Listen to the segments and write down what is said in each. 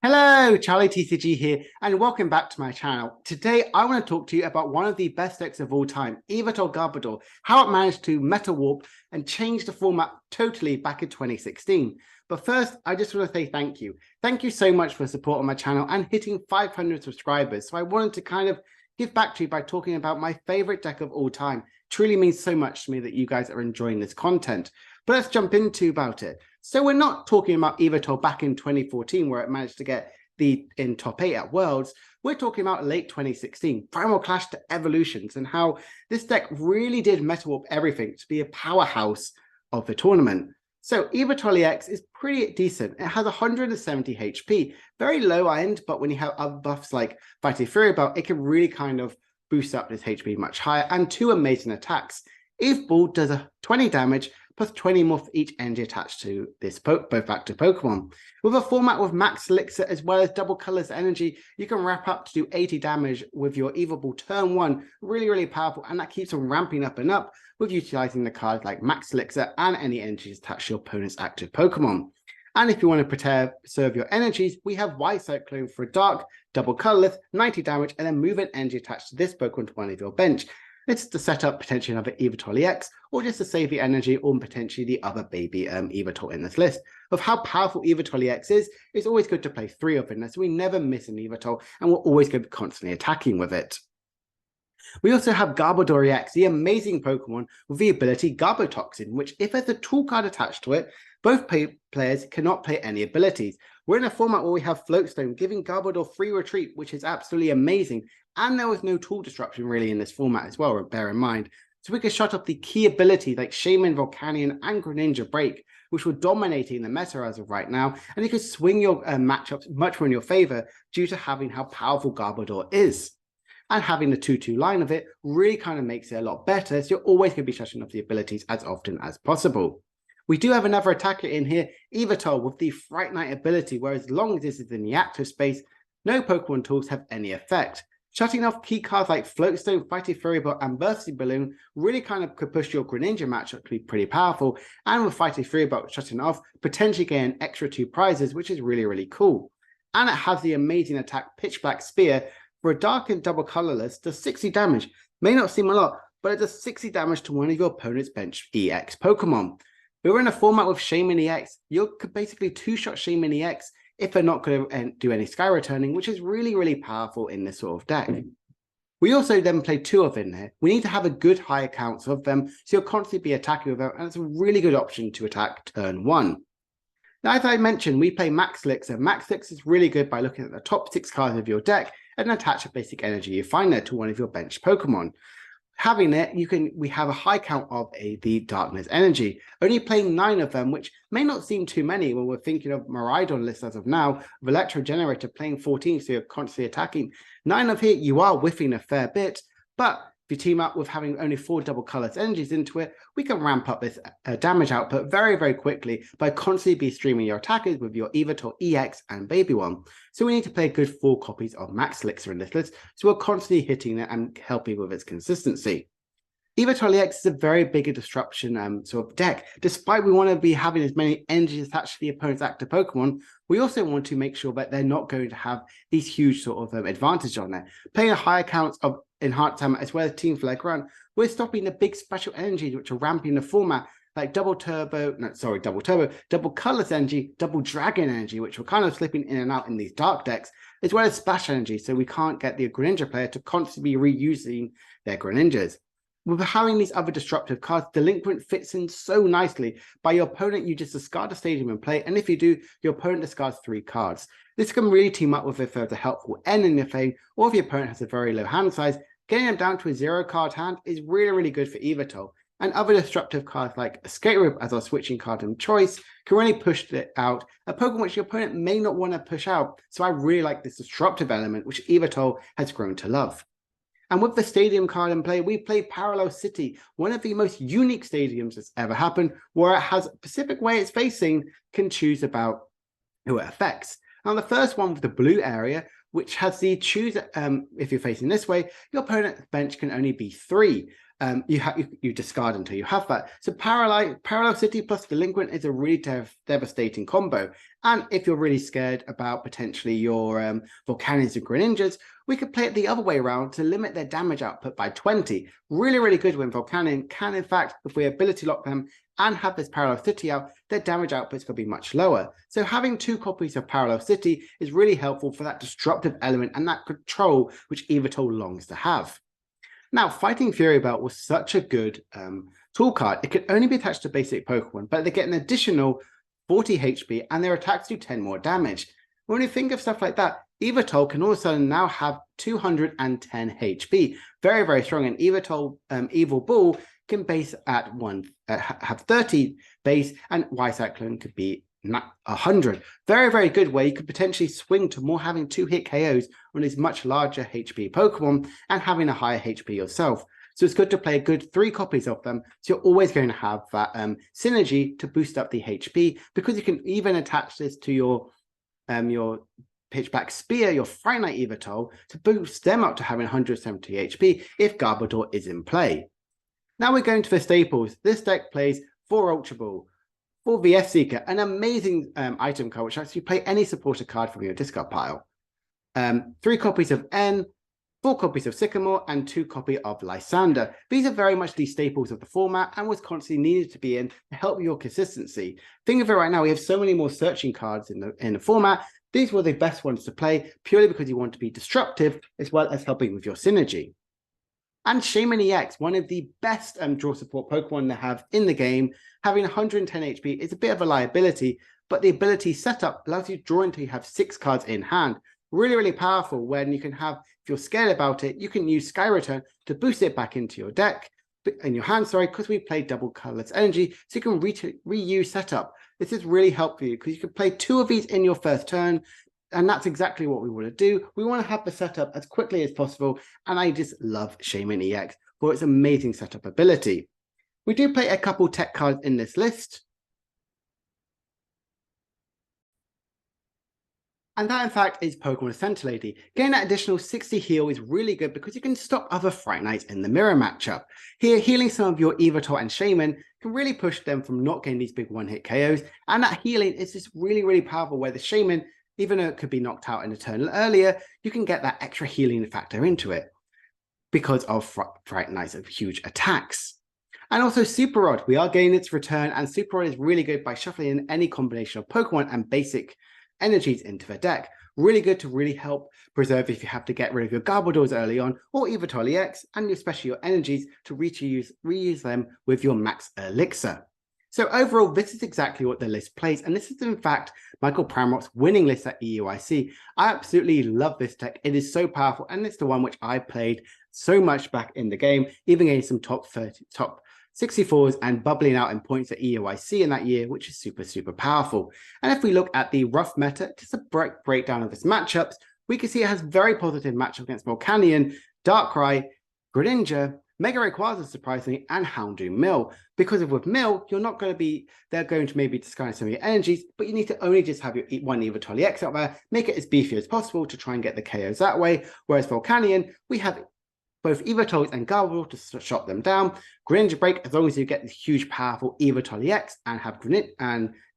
Hello, Charlie TCG here, and welcome back to my channel. Today, I want to talk to you about one of the best decks of all time, Yveltal Gardobor, how it managed to meta warp and change the format totally back in 2016. But first, I just want to say thank you. Thank you so much for supporting my channel and hitting 500 subscribers. So I wanted to kind of give back to you by talking about my favorite deck of all time. It truly means so much to me that you guys are enjoying this content. But let's jump into about it. So we're not talking about Yveltal back in 2014, where it managed to get in top 8 at Worlds. We're talking about late 2016, Primal Clash to Evolutions, and how this deck really did meta warp everything to be a powerhouse of the tournament. So Yveltal EX is pretty decent. It has 170 HP, very low end, but when you have other buffs like Fighting Fury Belt, it can really kind of boost up this HP much higher, and two amazing attacks. Yveltal does a 20 damage, plus 20 more for each energy attached to this both active Pokemon. With a format with max elixir as well as double colors energy, you can wrap up to do 80 damage with your Yveltal turn 1. Really powerful, and that keeps on ramping up and up with utilizing the cards like max elixir and any energies attached to your opponent's active Pokemon. And if you want to preserve your energies, we have White Cyclone for a dark, double colorless, 90 damage, and then move an energy attached to this Pokemon to one of your bench. It's to set up potentially another Yveltal EX, or just to save the energy, or potentially the other baby Yveltal in this list. Of how powerful Yveltal EX is, it's always good to play 3 of them, so we never miss an Yveltal, and we're always going to be constantly attacking with it. We also have Gardobor EX, the amazing Pokemon with the ability Garbotoxin, which if there's a tool card attached to it, both players cannot play any abilities. We're in a format where we have Floatstone, giving Gardobor free retreat, which is absolutely amazing. And there was no tool disruption really in this format as well, bear in mind. So we could shut off the key abilities like Shaman, Volcanion, and Greninja Break, which were dominating the meta as of right now. And you could swing your matchups much more in your favor due to having how powerful Gardobor is. And having the 2-2 line of it really kind of makes it a lot better. So you're always going to be shutting off the abilities as often as possible. We do have another attacker in here, Yveltal, with the Fright Night ability, where as long as this is in the active space, no Pokemon tools have any effect. Shutting off key cards like Floatstone, Fighting Fury Belt, and Bursting Balloon really kind of could push your Greninja matchup to be pretty powerful. And with Fighting Fury Belt shutting off, potentially getting an extra 2 prizes, which is really cool. And it has the amazing attack Pitch Black Spear for a dark and double colorless, does 60 damage. May not seem a lot, but it does 60 damage to one of your opponent's bench EX Pokemon. We're in a format with Shaman EX. You could basically 2-shot Shaman EX if they're not going to do any Sky Returning, which is really powerful in this sort of deck. We also then play 2 of in here. We need to have a good high counts of them, so you'll constantly be attacking with them, and it's a really good option to attack turn 1. Now, as I mentioned, we play Max Elixir. Max Elixir is really good by looking at the top 6 cards of your deck and attach a basic energy you find there to one of your bench Pokemon. Having it, we have a high count of the Darkness energy, only playing 9 of them, which may not seem too many when we're thinking of Miraidon list as of now, with Electro Generator playing 14, so you're constantly attacking. 9 of here, you are whiffing a fair bit, but if you team up with having only 4 double colors energies into it, we can ramp up this damage output very quickly by constantly be streaming your attackers with your Yveltal EX and Baby One. So we need to play a good 4 copies of Max Elixir in this list, so we're constantly hitting it and helping with its consistency. Yveltal EX is a very big disruption sort of deck. Despite we want to be having as many energies attached to the opponent's active Pokemon, we also want to make sure that they're not going to have these huge sort of advantage on there. Playing a higher count of Enhanced Hammer as well as Team Flare Run, we're stopping the big special energies which are ramping the format, like double colorless energy, double dragon energy, which we're kind of slipping in and out in these dark decks, as well as splash energy, so we can't get the Greninja player to constantly be reusing their Greninjas. With having these other disruptive cards, Delinquent fits in so nicely. By your opponent, you just discard the stadium and play, and if you do, your opponent discards 3 cards. This can really team up with if there's a helpful N in your lane, or if your opponent has a very low hand size, getting them down to a 0-card hand is really good for Yveltal. And other disruptive cards like Escape Rope as our switching card of choice can really push it out, a Pokemon which your opponent may not want to push out. So I really like this disruptive element, which Yveltal has grown to love. And with the stadium card in play, we play Parallel City, one of the most unique stadiums that's ever happened, where it has a specific way it's facing, can choose about who it affects. Now, the first one with the blue area, which has the choose, if you're facing this way, your opponent's bench can only be 3. you discard until you have that. So Parallel City plus Delinquent is a really devastating combo. And if you're really scared about potentially your Volcanions and Greninjas, we could play it the other way around to limit their damage output by 20. Really, really good when Volcanion can, in fact, if we ability lock them and have this Parallel City out, their damage output is going to be much lower. So having 2 copies of Parallel City is really helpful for that disruptive element and that control which Yveltal longs to have. Now, Fighting Fury Belt was such a good tool card. It could only be attached to basic Pokemon, but they get an additional 40 HP and their attacks do 10 more damage. When you think of stuff like that, Yveltal can all of a sudden now have 210 HP. Very, very strong. And Yveltal Evil Bull can base at have 30 base, and Y-Cyclone could be 100. Very, very good, where you could potentially swing to more having 2-hit KOs on these much larger HP Pokemon and having a higher HP yourself. So it's good to play a good 3 copies of them. So you're always going to have that synergy to boost up the HP, because you can even attach this to your Pitchback Spear, your Finite Yveltal, to boost them up to having 170 HP if Gardobor is in play. Now we're going to the staples. This deck plays 4 Ultra Ball, 4 VF Seeker, an amazing item card which lets you play any supporter card from your discard pile. 3 copies of N, 4 copies of Sycamore, and 2 copies of Lysander. These are very much the staples of the format and was constantly needed to be in to help your consistency. Think of it right now, we have so many more searching cards in the format. These were the best ones to play purely because you want to be disruptive as well as helping with your synergy. And Shaman EX, one of the best draw support Pokemon to have in the game, having 110 HP is a bit of a liability, but the ability setup allows you to draw until you have 6 cards in hand. Really, really powerful when you can have, if you're scared about it, you can use Sky Return to boost it back into your deck, in your hand, sorry, because we play double colorless energy, so you can reuse setup. This is really helpful you because you can play 2 of these in your first turn, and that's exactly what we want to do. We want to have the setup as quickly as possible, and I just love Shaman EX for its amazing setup ability. We do play a couple tech cards in this list. And that, in fact, is Pokemon Ascent Lady. Getting that additional 60 heal is really good because you can stop other Fright Knights in the mirror matchup. Here, healing some of your Yveltal and Shaman can really push them from not getting these big one-hit KOs. And that healing is just really, really powerful, where the Shaman, even though it could be knocked out in a turn earlier, you can get that extra healing factor into it because of Fright Knights of huge attacks. And also Super Rod, we are getting its return, and Super Rod is really good by shuffling in any combination of Pokemon and basic energies into the deck. Really good to really help preserve if you have to get rid of your Garbodors early on, or Yveltal EX, and especially your energies to reuse them with your Max Elixir. So overall, this is exactly what the list plays, and this is in fact Michael Pramrock's winning list at EUIC. I absolutely love this deck. It is so powerful, and it's the one which I played so much back in the game, even getting some top 64s and bubbling out in points at EUIC in that year, which is super, super powerful. And if we look at the rough meta, just a breakdown of its matchups, we can see it has very positive matchup against Volcanion, Darkrai, Greninja, Mega Rayquaza, surprisingly, and Houndoom Mill. Because with Mill, you're not going to be, they're going to maybe discard some of your energies, but you need to only just have your one Yveltal EX out there, make it as beefy as possible to try and get the KOs that way. Whereas Volcanion, we have both Yveltals and Gardobor to shot them down. Greninja Break, as long as you get this huge, powerful Yveltal EX and have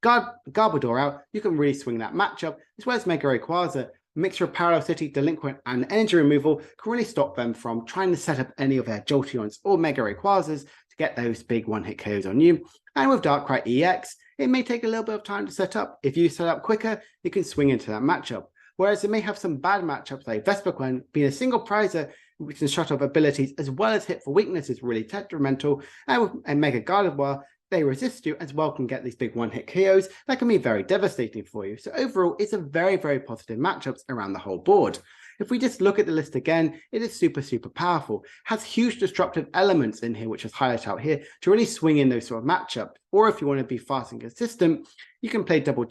Gardobor out, you can really swing that matchup, as well as Mega Rayquaza. A mixture of Parallel City, Delinquent, and energy removal can really stop them from trying to set up any of their Jolteons or Mega Rayquazas to get those big one-hit KOs on you. And with Darkrai EX, it may take a little bit of time to set up. If you set up quicker, you can swing into that matchup. Whereas it may have some bad matchups like Vespiquen being a single prizer, which can shut off abilities as well as hit for weakness is really detrimental. And Mega Gardobor, they resist you as well, can get these big one-hit KOs that can be very devastating for you. So overall, it's a very, very positive matchups around the whole board. If we just look at the list again, it is super, super powerful. It has huge disruptive elements in here, which is highlighted out here, to really swing in those sort of matchups. Or if you want to be fast and consistent, you can play double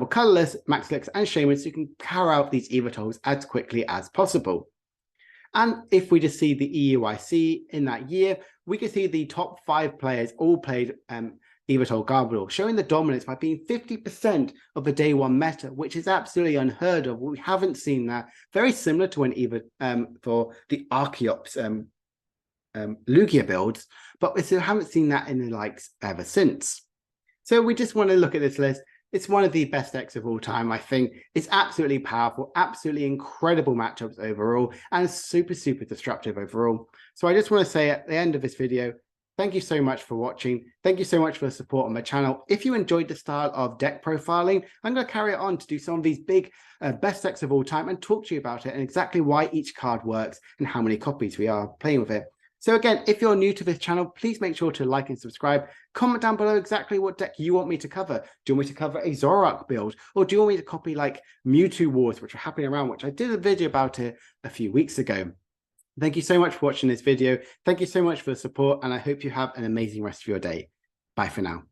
colorless, Max Elixir, and Shaman, so you can carry out these Yveltals as quickly as possible. And if we just see the EUIC in that year, we can see the top 5 players all played Yveltal Gardobor, showing the dominance by being 50% of the day 1 meta, which is absolutely unheard of. We haven't seen that. Very similar to when for the Archeops Lugia builds, but we still haven't seen that in the likes ever since. So we just want to look at this list. It's one of the best decks of all time, I think. It's absolutely powerful, absolutely incredible matchups overall, and super, super destructive overall. So I just want to say at the end of this video, thank you so much for watching. Thank you so much for the support on my channel. If you enjoyed the style of deck profiling, I'm going to carry it on to do some of these big best decks of all time and talk to you about it and exactly why each card works and how many copies we are playing with it. So again, if you're new to this channel, please make sure to like and subscribe. Comment down below exactly what deck you want me to cover. Do you want me to cover a Zoroark build? Or do you want me to copy like Mewtwo Wars, which are happening around, which I did a video about it a few weeks ago. Thank you so much for watching this video. Thank you so much for the support, and I hope you have an amazing rest of your day. Bye for now.